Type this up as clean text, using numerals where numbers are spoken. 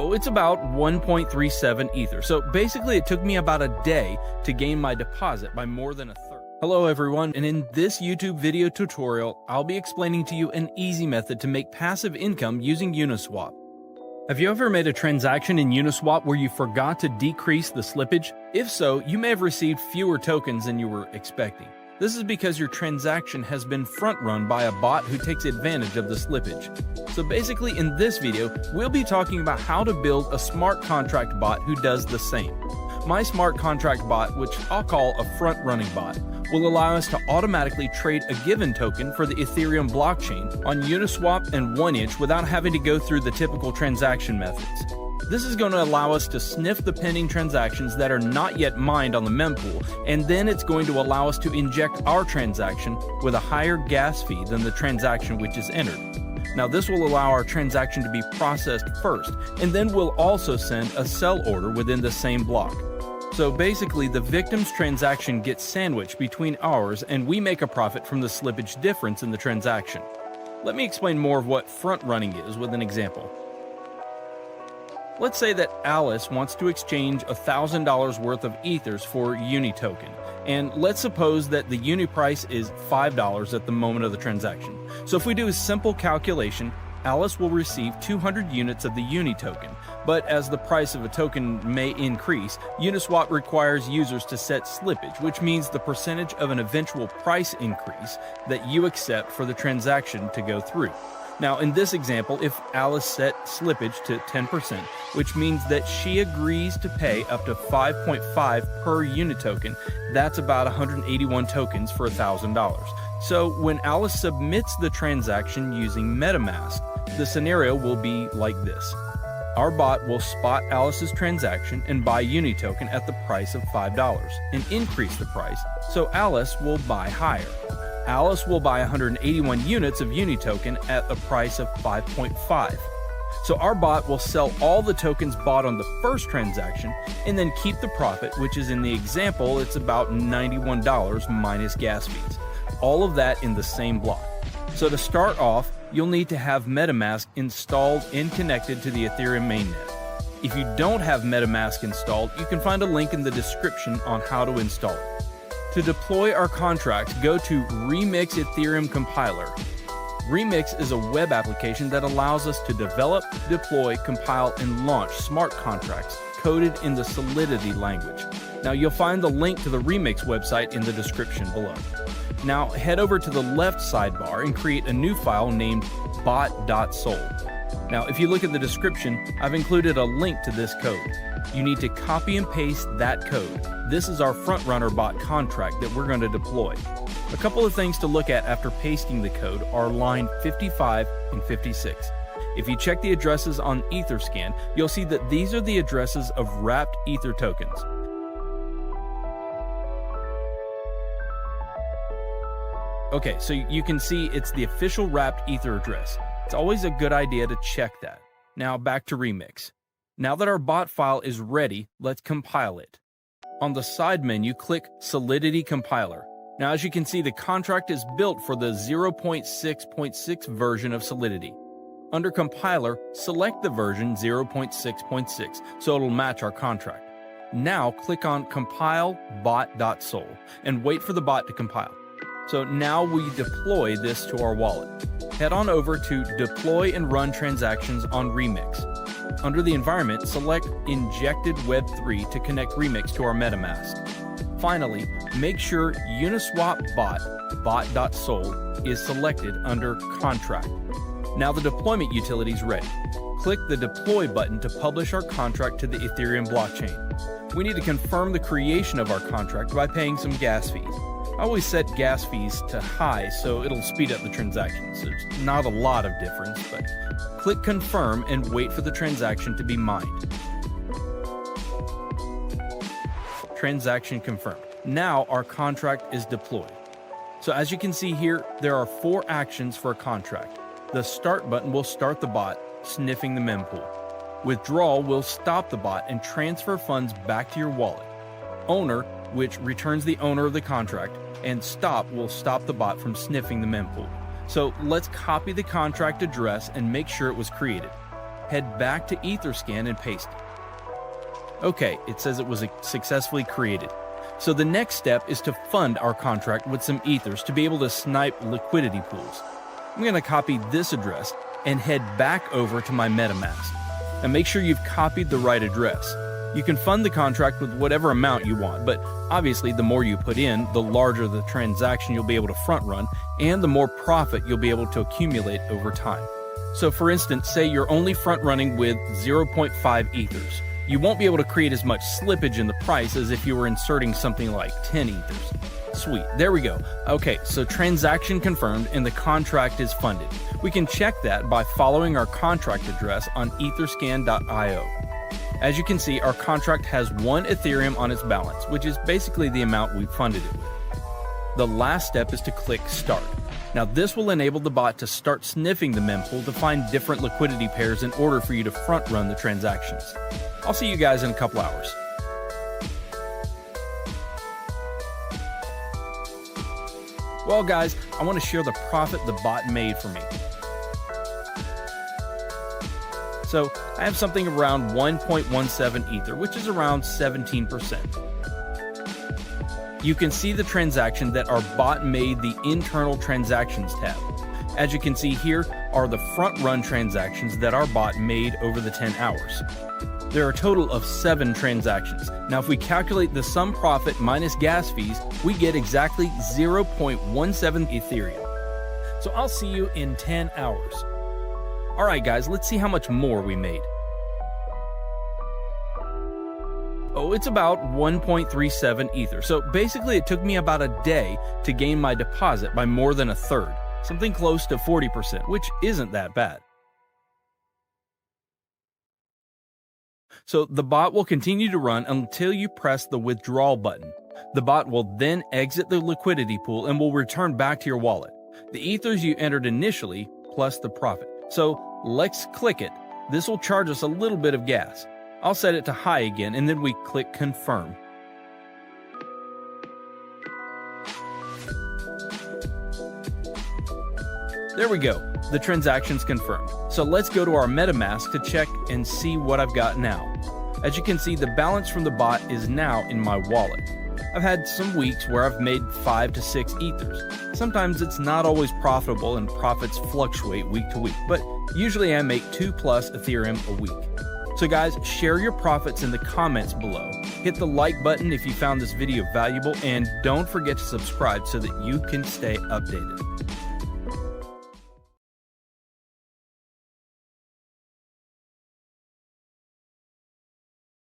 Oh, it's about 1.37 Ether. So basically it took me about a day to gain my deposit by more than a third. Hello everyone, and in this YouTube video tutorial, I'll be explaining to you an easy method to make passive income using Uniswap. Have you ever made a transaction in Uniswap where you forgot to decrease the slippage? If so, you may have received fewer tokens than you were expecting. This is because your transaction has been front-run by a bot who takes advantage of the slippage. So basically in this video, we'll be talking about how to build a smart contract bot who does the same. My smart contract bot, which I'll call a front-running bot, will allow us to automatically trade a given token for the Ethereum blockchain on Uniswap and 1inch without having to go through the typical transaction methods. This is going to allow us to sniff the pending transactions that are not yet mined on the mempool, and then it's going to allow us to inject our transaction with a higher gas fee than the transaction which is entered. Now this will allow our transaction to be processed first, and then we'll also send a sell order within the same block. So basically the victim's transaction gets sandwiched between ours, and we make a profit from the slippage difference in the transaction. Let me explain more of what front running is with an example. Let's say that Alice wants to exchange $1,000 worth of Ethers for Uni token, and let's suppose that the Uni price is $5 at the moment of the transaction. So if we do a simple calculation, Alice will receive 200 units of the Uni token, but as the price of a token may increase, Uniswap requires users to set slippage, which means the percentage of an eventual price increase that you accept for the transaction to go through. Now in this example, if Alice set slippage to 10%, which means that she agrees to pay up to 5.5 per unit token, that's about 181 tokens for $1,000. So when Alice submits the transaction using MetaMask, the scenario will be like this. Our bot will spot Alice's transaction and buy Uni token at the price of $5 and increase the price, so Alice will buy higher. Alice will buy 181 units of Uni token at the price of 5.5. So our bot will sell all the tokens bought on the first transaction and then keep the profit, which is in the example, it's about $91 minus gas fees. All of that in the same block. So to start off, you'll need to have MetaMask installed and connected to the Ethereum mainnet. If you don't have MetaMask installed, you can find a link in the description on how to install it. To deploy our contract, go to Remix Ethereum Compiler. Remix is a web application that allows us to develop, deploy, compile, and launch smart contracts coded in the Solidity language. Now you'll find the link to the Remix website in the description below. Now head over to the left sidebar and create a new file named Bot.sol. Now if you look at the description, I've included a link to this code. You need to copy and paste that code. This is our frontrunner bot contract that we're going to deploy. A couple of things to look at after pasting the code are line 55 and 56. If you check the addresses on Etherscan, you'll see that these are the addresses of wrapped Ether tokens. Okay, so you can see it's the official wrapped Ether address. It's always a good idea to check that. Now back to Remix. Now that our bot file is ready, let's compile it. On the side menu, click Solidity Compiler. Now as you can see, the contract is built for the 0.6.6 version of Solidity. Under Compiler, select the version 0.6.6 so it'll match our contract. Now click on Compile Bot.sol and wait for the bot to compile. So now we deploy this to our wallet. Head on over to Deploy and Run Transactions on Remix. Under the environment, select Injected Web3 to connect Remix to our MetaMask. Finally, make sure Uniswap Bot, Bot.sol, is selected under Contract. Now the deployment utility is ready. Click the Deploy button to publish our contract to the Ethereum blockchain. We need to confirm the creation of our contract by paying some gas fees. I always set gas fees to high so it'll speed up the transactions. There's not a lot of difference, but click Confirm and wait for the transaction to be mined. Transaction confirmed. Now our contract is deployed. So as you can see here, there are 4 actions for a contract. The Start button will start the bot, sniffing the mempool. Withdrawal will stop the bot and transfer funds back to your wallet. Owner, which returns the owner of the contract, and Stop will stop the bot from sniffing the mempool. So let's copy the contract address and make sure it was created. head back to Etherscan and paste it. Okay, it says it was successfully created. So the next step is to fund our contract with some ethers to be able to snipe liquidity pools. I'm going to copy this address and head back over to my MetaMask. Now make sure you've copied the right address. You can fund the contract with whatever amount you want, but obviously the more you put in, the larger the transaction you'll be able to front run, and the more profit you'll be able to accumulate over time. So for instance, say you're only front running with 0.5 ethers. You won't be able to create as much slippage in the price as if you were inserting something like 10 ethers. Sweet, there we go. Okay, so transaction confirmed and the contract is funded. We can check that by following our contract address on etherscan.io. As you can see, our contract has 1 Ethereum on its balance, which is basically the amount we funded it with. The last step is to click Start. Now this will enable the bot to start sniffing the mempool to find different liquidity pairs in order for you to front run the transactions. I'll see you guys in a couple hours. Well guys, I want to share the profit the bot made for me. So I have something around 1.17 Ether, which is around 17%. You can see the transaction that our bot made the internal transactions tab. As you can see here are the front run transactions that our bot made over the 10 hours. There are a total of 7 transactions. Now if we calculate the sum profit minus gas fees, we get exactly 0.17 Ethereum. So I'll see you in 10 hours. Alright guys, let's see how much more we made. Oh, it's about 1.37 Ether. So basically it took me about a day to gain my deposit by more than a third, something close to 40%, which isn't that bad. So the bot will continue to run until you press the withdrawal button. The bot will then exit the liquidity pool and will return back to your wallet. The ethers you entered initially plus the profit. So let's click it. This will charge us a little bit of gas. I'll set it to high again and then we click confirm. There we go. The transaction's confirmed. So let's go to our MetaMask to check and see what I've got now. As you can see, the balance from the bot is now in my wallet. I've had some weeks where I've made 5 to 6 ethers. Sometimes it's not always profitable and profits fluctuate week to week, but usually I make 2+ Ethereum a week. So guys, share your profits in the comments below. Hit the like button if you found this video valuable, and don't forget to subscribe so that you can stay updated.